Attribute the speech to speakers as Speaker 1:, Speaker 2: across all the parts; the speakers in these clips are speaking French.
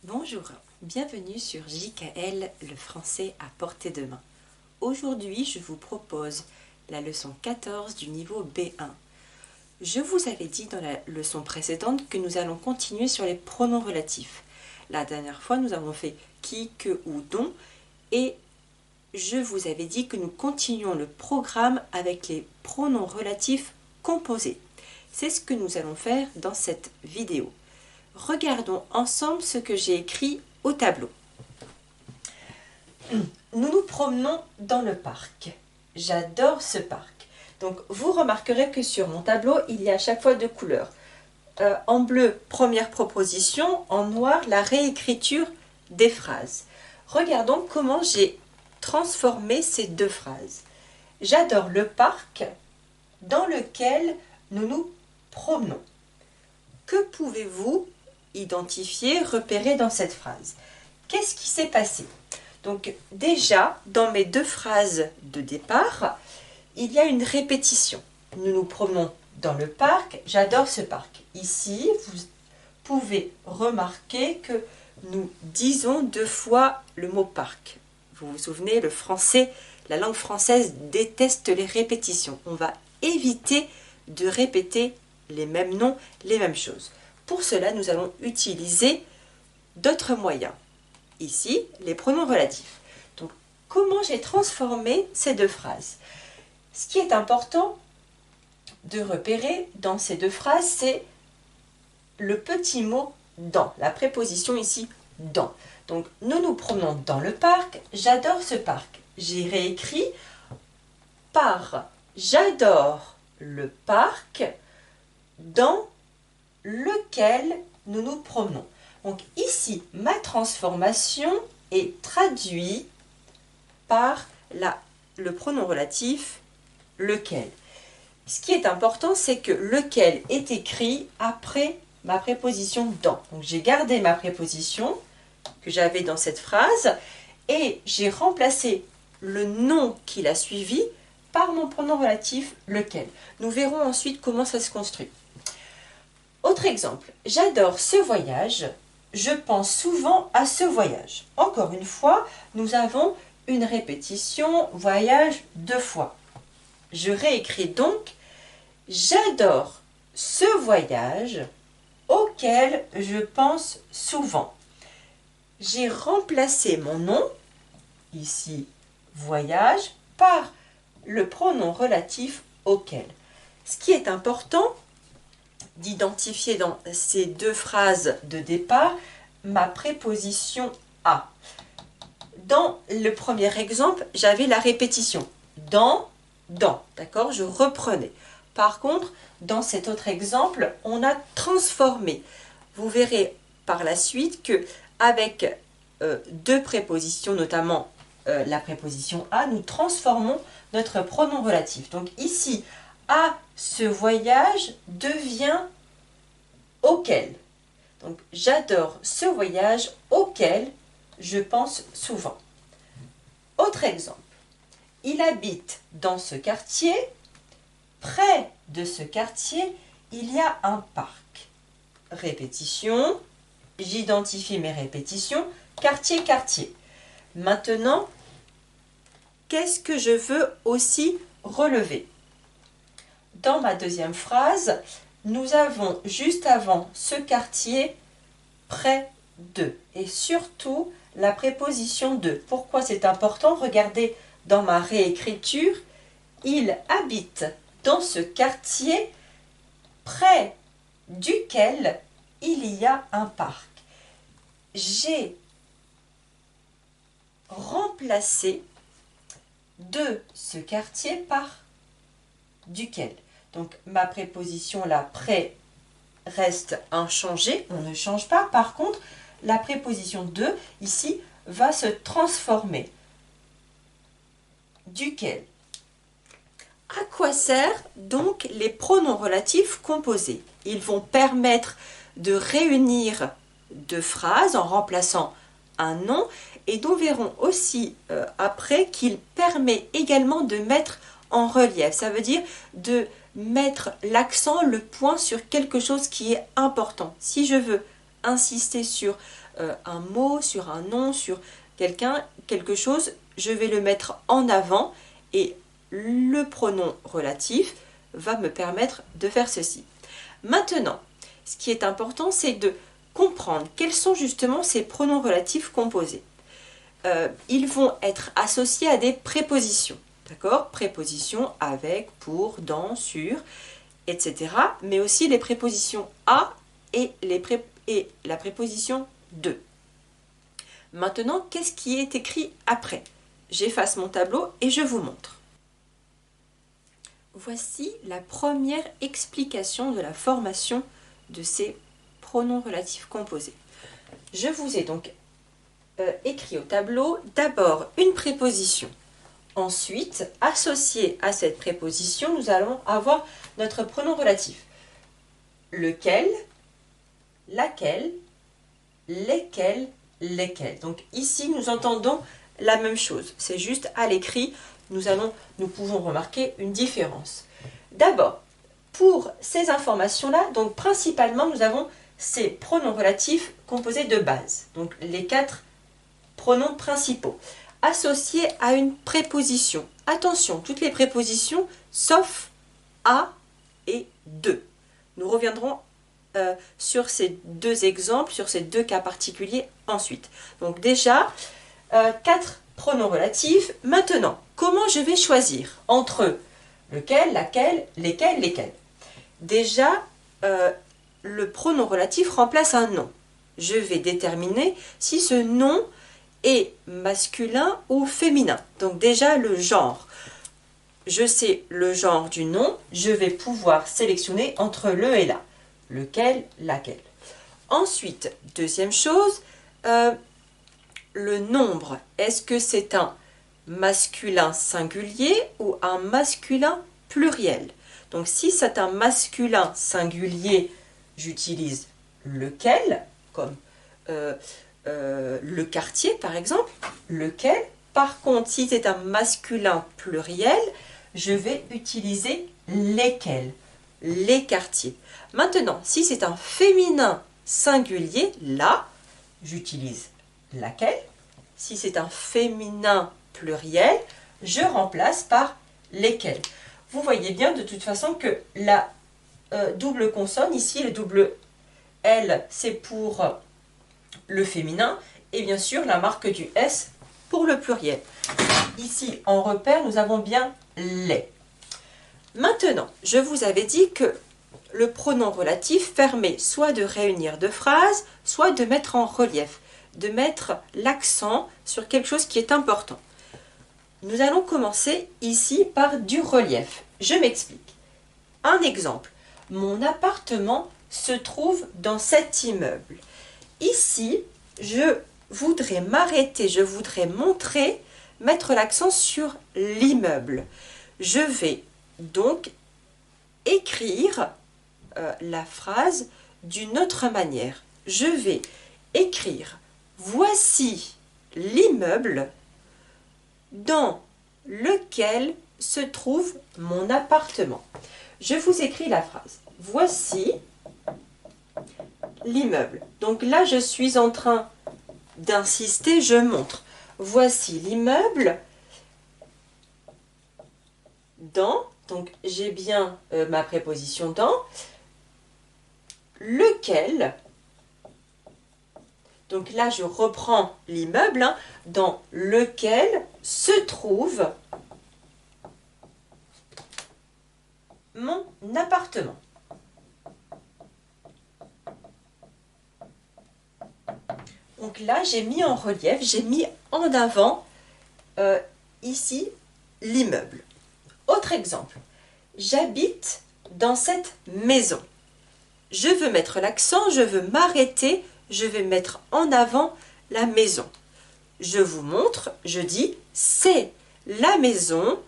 Speaker 1: Bonjour, bienvenue sur JKL, le français à portée de main. Aujourd'hui, je vous propose la leçon 14 du niveau B1. Je vous avais dit dans la leçon précédente que nous allons continuer sur les pronoms relatifs. La dernière fois, nous avons fait qui, que ou dont et je vous avais dit que nous continuons le programme avec les pronoms relatifs composés. C'est ce que nous allons faire dans cette vidéo. Regardons ensemble ce que j'ai écrit au tableau. Nous nous promenons dans le parc. J'adore ce parc. Donc vous remarquerez que sur mon tableau, il y a à chaque fois deux couleurs. En bleu, première proposition, en noir, la réécriture des phrases. Regardons comment j'ai transformé ces deux phrases. J'adore le parc dans lequel nous nous promenons. Que pouvez-vous identifier, repérer dans cette phrase? Qu'est-ce qui s'est passé? Donc déjà, dans mes deux phrases de départ, il y a une répétition. Nous nous promenons dans le parc, j'adore ce parc. Ici, vous pouvez remarquer que nous disons deux fois le mot parc. Vous vous souvenez, le français, la langue française déteste les répétitions. On va éviter de répéter les mêmes noms, les mêmes choses. Pour cela, nous allons utiliser d'autres moyens. Ici, les pronoms relatifs. Donc, comment j'ai transformé ces deux phrases? Ce qui est important de repérer dans ces deux phrases, c'est le petit mot « dans », la préposition ici « dans ». Donc, nous nous promenons dans le parc, j'adore ce parc. J'ai réécrit par « j'adore le parc » dans lequel nous nous promenons. Donc ici, ma transformation est traduite par le pronom relatif lequel. Ce qui est important, c'est que lequel est écrit après ma préposition dans. Donc j'ai gardé ma préposition que j'avais dans cette phrase et j'ai remplacé le nom qui l'a suivi par mon pronom relatif lequel. Nous verrons ensuite comment ça se construit. Autre exemple, j'adore ce voyage, je pense souvent à ce voyage. Encore une fois, nous avons une répétition, voyage deux fois. Je réécris donc, j'adore ce voyage auquel je pense souvent. J'ai remplacé mon nom, ici voyage, par le pronom relatif auquel. Ce qui est important, d'identifier dans ces deux phrases de départ ma préposition à. Dans le premier exemple, j'avais la répétition dans, d'accord, je reprenais. Par contre, dans cet autre exemple, on a transformé. Vous verrez par la suite que avec deux prépositions, notamment la préposition à, nous transformons notre pronom relatif. Donc ici, à ce voyage devient auquel. Donc j'adore ce voyage auquel je pense souvent. Autre exemple. Il habite dans ce quartier. Près de ce quartier, il y a un parc. Répétition. J'identifie mes répétitions. Quartier, quartier. Maintenant, qu'est-ce que je veux aussi relever? Dans ma deuxième phrase, nous avons juste avant ce quartier près de et surtout la préposition de. Pourquoi c'est important? Regardez dans ma réécriture, il habite dans ce quartier près duquel il y a un parc. J'ai remplacé de ce quartier par duquel. Donc ma préposition là, près, reste inchangée, on ne change pas. Par contre, la préposition de, ici, va se transformer. Duquel. À quoi servent donc les pronoms relatifs composés? Ils vont permettre de réunir deux phrases en remplaçant un nom et nous verrons aussi après qu'il permet également de mettre en relief. Ça veut dire de mettre l'accent, le point sur quelque chose qui est important. Si je veux insister sur un mot, sur un nom, sur quelqu'un, quelque chose, je vais le mettre en avant et le pronom relatif va me permettre de faire ceci. Maintenant, ce qui est important, c'est de comprendre quels sont justement ces pronoms relatifs composés. Ils vont être associés à des prépositions, d'accord? Prépositions avec, pour, dans, sur, etc. Mais aussi les prépositions à et la préposition de. Maintenant, qu'est-ce qui est écrit après? J'efface mon tableau et je vous montre. Voici la première explication de la formation de ces pronoms relatifs composés. Je vous ai donc écrit au tableau d'abord une préposition. Ensuite, associé à cette préposition, nous allons avoir notre pronom relatif. Lequel, laquelle, lesquels, lesquels. Donc ici, nous entendons la même chose. C'est juste à l'écrit, nous pouvons remarquer une différence. D'abord, pour ces informations-là, donc principalement, nous avons ces pronoms relatifs composés de base. Donc les 4 pronoms principaux, associés à une préposition. Attention, toutes les prépositions, sauf à et de. Nous reviendrons sur ces 2 exemples, sur ces 2 cas particuliers ensuite. Donc déjà, 4 pronoms relatifs. Maintenant, comment je vais choisir entre lequel, laquelle, lesquels, lesquels? Déjà, le pronom relatif remplace un nom. Je vais déterminer si ce nom est masculin ou féminin. Donc déjà, le genre. Je sais le genre du nom, je vais pouvoir sélectionner entre le et la. Lequel, laquelle. Ensuite, deuxième chose, le nombre. Est-ce que c'est un masculin singulier ou un masculin pluriel? Donc si c'est un masculin singulier, j'utilise lequel, comme le quartier par exemple, lequel. Par contre, si c'est un masculin pluriel, je vais utiliser lesquels, les quartiers. Maintenant, si c'est un féminin singulier, là, j'utilise laquelle. Si c'est un féminin pluriel, je remplace par lesquels. Vous voyez bien de toute façon que la double consonne, ici le double L, c'est pour le féminin, et bien sûr la marque du S pour le pluriel. Ici, en repère, nous avons bien les. Maintenant, je vous avais dit que le pronom relatif permet soit de réunir 2 phrases, soit de mettre en relief, de mettre l'accent sur quelque chose qui est important. Nous allons commencer ici par du relief. Je m'explique. Un exemple. Mon appartement se trouve dans cet immeuble. Ici, je voudrais m'arrêter, je voudrais montrer, mettre l'accent sur l'immeuble. Je vais donc écrire la phrase d'une autre manière. Je vais écrire « Voici l'immeuble dans lequel se trouve mon appartement. » Je vous écris la phrase. Voici l'immeuble. Donc là, je suis en train d'insister, je montre. Voici l'immeuble dans, donc j'ai bien ma préposition dans, lequel, donc là je reprends l'immeuble, hein, dans lequel se trouve mon appartement. Donc là, j'ai mis en relief, j'ai mis en avant ici l'immeuble. Autre exemple, j'habite dans cette maison. Je veux mettre l'accent, je veux m'arrêter, je vais mettre en avant la maison. Je vous montre, je dis, c'est la maison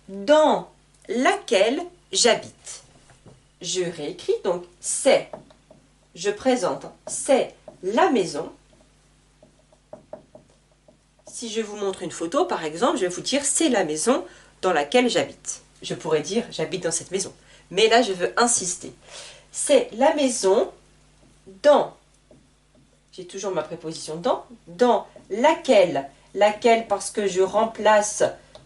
Speaker 1: dans laquelle j'habite. Je réécris, donc c'est, je présente, c'est la maison. Si je vous montre une photo, par exemple, je vais vous dire c'est la maison dans laquelle j'habite. Je pourrais dire j'habite dans cette maison. Mais là, je veux insister. C'est la maison dans, j'ai toujours ma préposition dans laquelle, laquelle parce que je remplace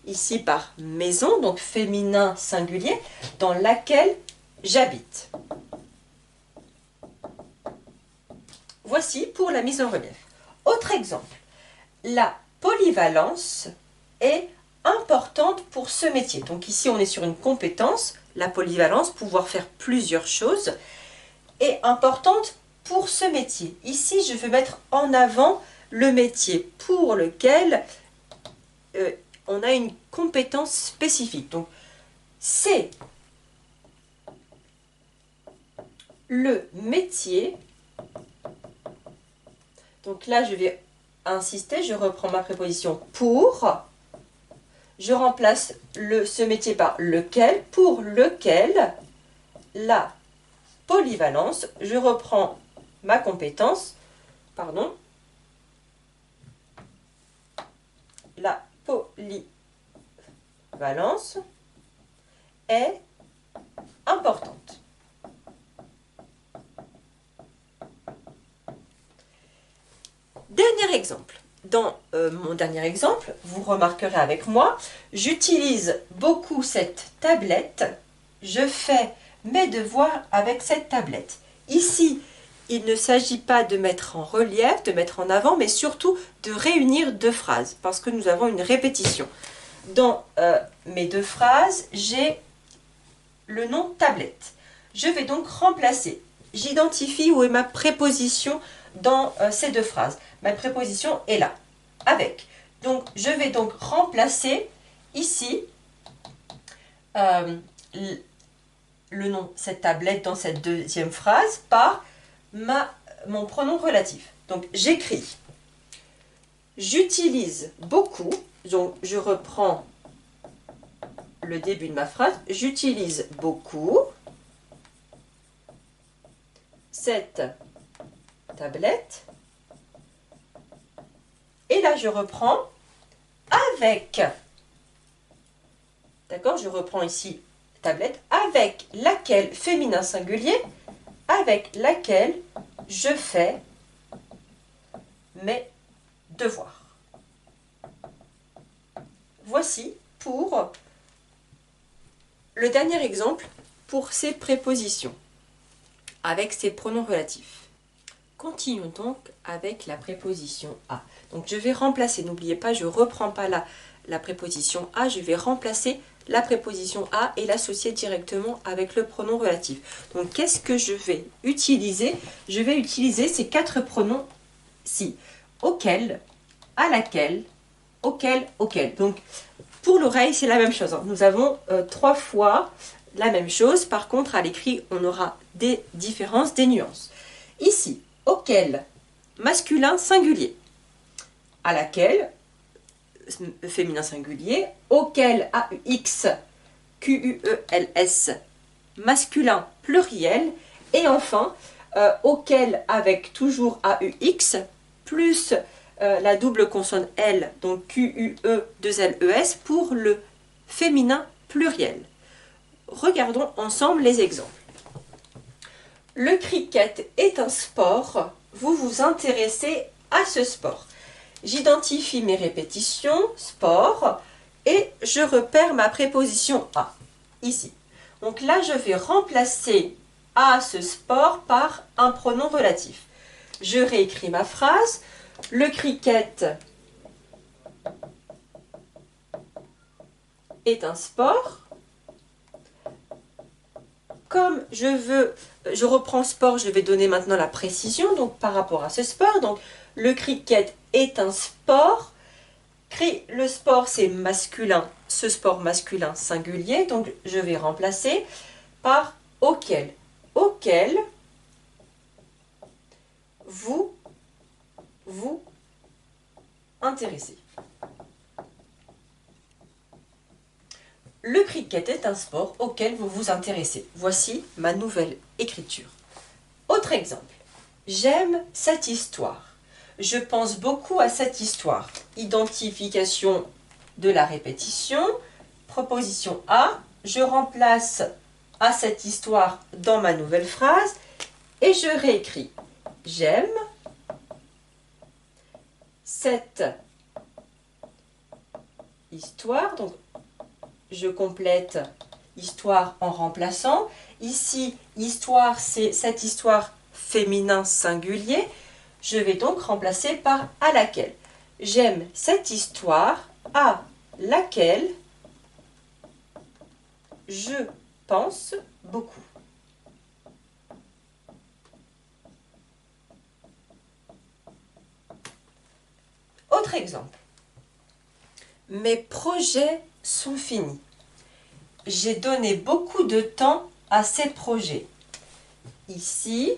Speaker 1: ici par maison, donc féminin singulier, dans laquelle j'habite. Voici pour la mise en relief. Autre exemple, la polyvalence est importante pour ce métier. Donc ici, on est sur une compétence, la polyvalence, pouvoir faire plusieurs choses, est importante pour ce métier. Ici, je veux mettre en avant le métier pour lequel on a une compétence spécifique. Donc, c'est le métier. Donc là, je vais insister, je reprends ma préposition pour. Je remplace ce métier par lequel, pour lequel, la polyvalence, je reprends ma compétence, pardon, la polyvalence est importante. Dernier exemple. Dans mon dernier exemple, vous remarquerez avec moi, j'utilise beaucoup cette tablette. Je fais mes devoirs avec cette tablette. Ici, il ne s'agit pas de mettre en relief, de mettre en avant, mais surtout de réunir deux phrases, parce que nous avons une répétition. Dans mes deux phrases, j'ai le nom tablette. Je vais donc remplacer. J'identifie où est ma préposition dans ces deux phrases. Ma préposition est là, avec. Donc, je vais donc remplacer ici le nom, cette tablette dans cette deuxième phrase par mon pronom relatif. Donc, j'écris. J'utilise beaucoup, donc je reprends le début de ma phrase. J'utilise beaucoup cette tablette. Et là, je reprends avec. D'accord? Je reprends ici tablette avec laquelle, féminin singulier, avec laquelle je fais mes devoirs. Voici pour le dernier exemple pour ces prépositions avec ces pronoms relatifs. Continuons donc avec la préposition à. Donc je vais remplacer, n'oubliez pas, je ne reprends pas la préposition à, je vais remplacer la préposition à et l'associer directement avec le pronom relatif. Donc qu'est-ce que je vais utiliser? Je vais utiliser ces quatre pronoms-ci. Auquel, à laquelle, auquel, auquel. Donc pour l'oreille, c'est la même chose. Nous avons 3 fois la même chose. Par contre, à l'écrit, on aura des différences, des nuances. Ici, auquel, masculin singulier. À laquelle, féminin singulier. Auquel, AUX, QUELS, masculin pluriel. Et enfin, auquel avec toujours AUX, plus la double consonne L, donc QUE2LES, pour le féminin pluriel. Regardons ensemble les exemples. Le cricket est un sport, vous vous intéressez à ce sport. J'identifie mes répétitions, sport, et je repère ma préposition à, ici. Donc là, je vais remplacer à ce sport par un pronom relatif. Je réécris ma phrase. Le cricket est un sport. Comme je reprends sport, je vais donner maintenant la précision donc par rapport à ce sport. Donc le cricket est un sport. Le sport c'est masculin, ce sport masculin singulier. Donc je vais remplacer par auquel. Auquel vous intéressez. Le cricket est un sport auquel vous vous intéressez. Voici ma nouvelle écriture. Autre exemple. J'aime cette histoire. Je pense beaucoup à cette histoire. Identification de la répétition. Proposition A. Je remplace à cette histoire dans ma nouvelle phrase et je réécris. J'aime cette histoire. Donc, je complète histoire en remplaçant. Ici, histoire, c'est cette histoire féminin singulier. Je vais donc remplacer par à laquelle. J'aime cette histoire à laquelle je pense beaucoup. Autre exemple. Mes projets sont finis. J'ai donné beaucoup de temps à ces projets. Ici,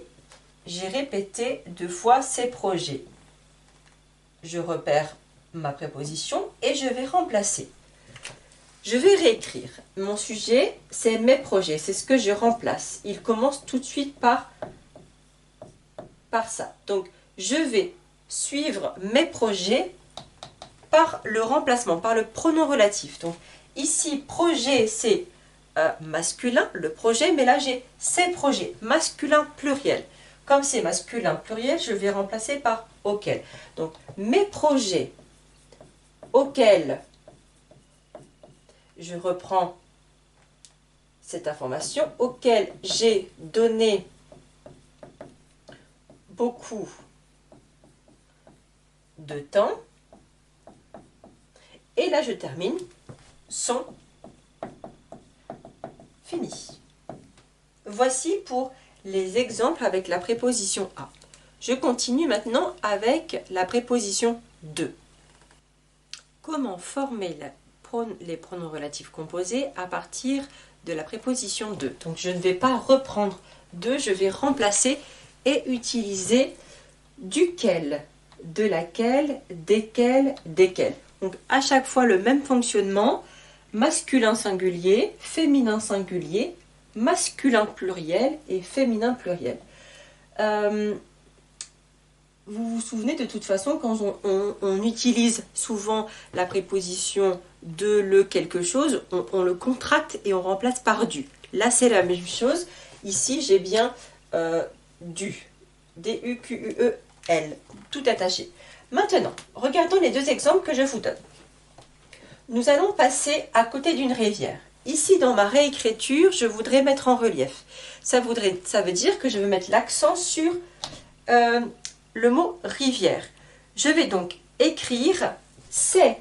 Speaker 1: j'ai répété 2 fois ces projets. Je repère ma préposition et je vais remplacer. Je vais réécrire. Mon sujet, c'est mes projets. C'est ce que je remplace. Il commence tout de suite par ça. Donc, je vais suivre mes projets par le remplacement, par le pronom relatif. Donc, ici, projet, c'est masculin, le projet, mais là, j'ai ces projets, masculin pluriel. Comme c'est masculin pluriel, je vais remplacer par auquel. Donc, mes projets auxquels je reprends cette information, auxquels j'ai donné beaucoup de temps. Et là, je termine, sont finis. Voici pour les exemples avec la préposition à. Je continue maintenant avec la préposition de. Comment former les pronoms relatifs composés à partir de la préposition de? Donc je ne vais pas reprendre de, je vais remplacer et utiliser duquel, de laquelle, desquels, desquels. Donc à chaque fois le même fonctionnement, masculin singulier, féminin singulier, masculin pluriel et féminin pluriel. Vous vous souvenez de toute façon quand on utilise souvent la préposition de, le, quelque chose, on le contracte et on remplace par du. Là c'est la même chose. Ici j'ai bien du. D-U-Q-U-E-L. Tout attaché. Maintenant, regardons les 2 exemples que je vous donne. Nous allons passer à côté d'une rivière. Ici, dans ma réécriture, je voudrais mettre en relief. Ça veut dire que je veux mettre l'accent sur le mot rivière. Je vais donc écrire « c'est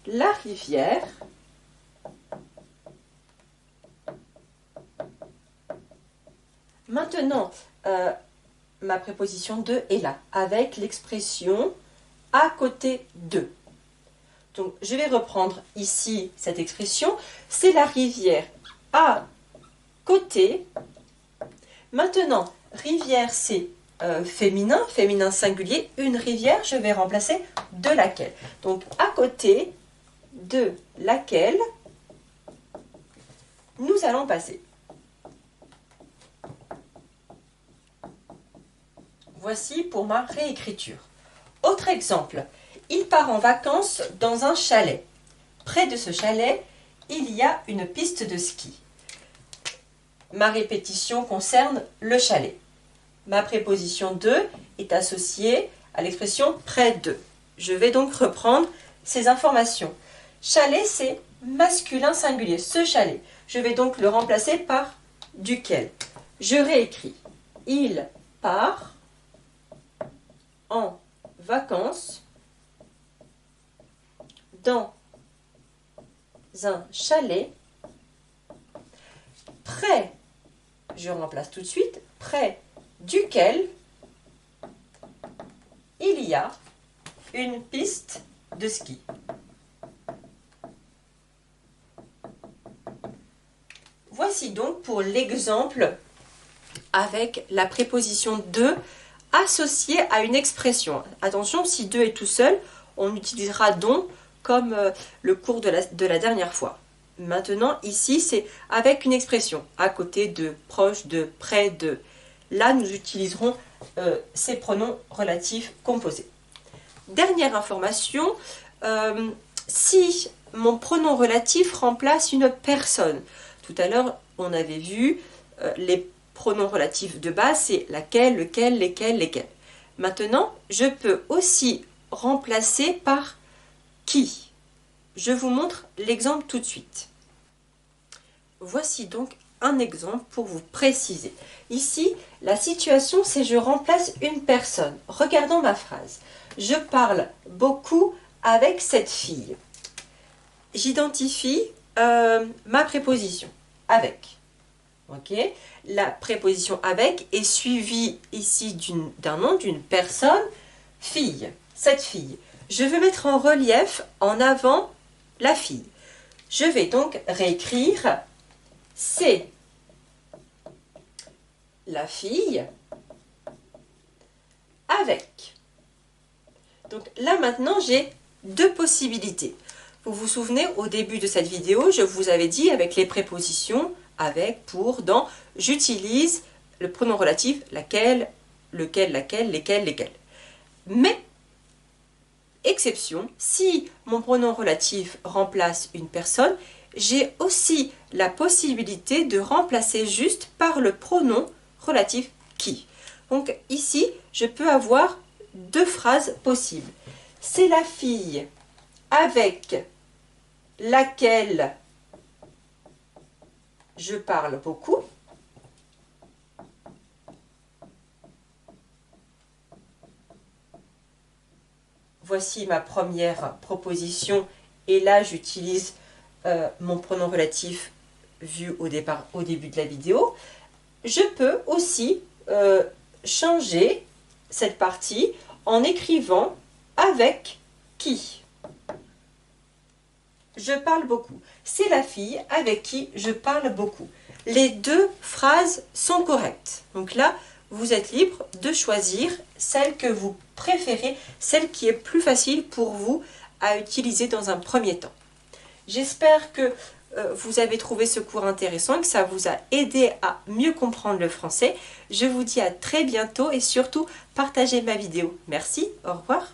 Speaker 1: la rivière ». Maintenant, ma préposition de est là, avec l'expression « à côté de ». Donc, je vais reprendre ici cette expression. C'est la rivière à côté. Maintenant, rivière, c'est féminin, féminin singulier. Une rivière, je vais remplacer de laquelle. Donc, à côté de laquelle nous allons passer. Voici pour ma réécriture. Autre exemple. Il part en vacances dans un chalet. Près de ce chalet, il y a une piste de ski. Ma répétition concerne le chalet. Ma préposition de est associée à l'expression près de. Je vais donc reprendre ces informations. Chalet, c'est masculin singulier, ce chalet. Je vais donc le remplacer par duquel. Je réécris. Il part en vacances dans un chalet près, je remplace tout de suite, près duquel il y a une piste de ski. Voici donc pour l'exemple avec la préposition de associée à une expression. Attention, si de est tout seul, on utilisera dont comme le cours de la dernière fois. Maintenant, ici, c'est avec une expression, à côté de, proche de, près de. Là, nous utiliserons ces pronoms relatifs composés. Dernière information, si mon pronom relatif remplace une personne. Tout à l'heure, on avait vu les pronoms relatifs de base, c'est laquelle, lequel, lesquels, lesquels. Maintenant, je peux aussi remplacer par qui? Je vous montre l'exemple tout de suite. Voici donc un exemple pour vous préciser. Ici, la situation, c'est je remplace une personne. Regardons ma phrase. Je parle beaucoup avec cette fille. J'identifie ma préposition avec. Ok, la préposition avec est suivie ici d'un nom d'une personne, fille, cette fille. Je veux mettre en relief, en avant, la fille. Je vais donc réécrire c'est la fille avec. Donc là maintenant j'ai deux possibilités. Vous vous souvenez, au début de cette vidéo, je vous avais dit avec les prépositions avec, pour, dans, j'utilise le pronom relatif laquelle, lequel, laquelle, lesquels, lesquels. Mais, exception, si mon pronom relatif remplace une personne, j'ai aussi la possibilité de remplacer juste par le pronom relatif qui. Donc ici, je peux avoir deux phrases possibles. C'est la fille avec laquelle je parle beaucoup. Voici ma première proposition et là j'utilise mon pronom relatif vu au début de la vidéo. Je peux aussi changer cette partie en écrivant avec qui. Je parle beaucoup. C'est la fille avec qui je parle beaucoup. Les deux phrases sont correctes. Donc là, vous êtes libre de choisir celle que vous préférez, celle qui est plus facile pour vous à utiliser dans un premier temps. J'espère que vous avez trouvé ce cours intéressant et que ça vous a aidé à mieux comprendre le français. Je vous dis à très bientôt et surtout partagez ma vidéo. Merci, au revoir.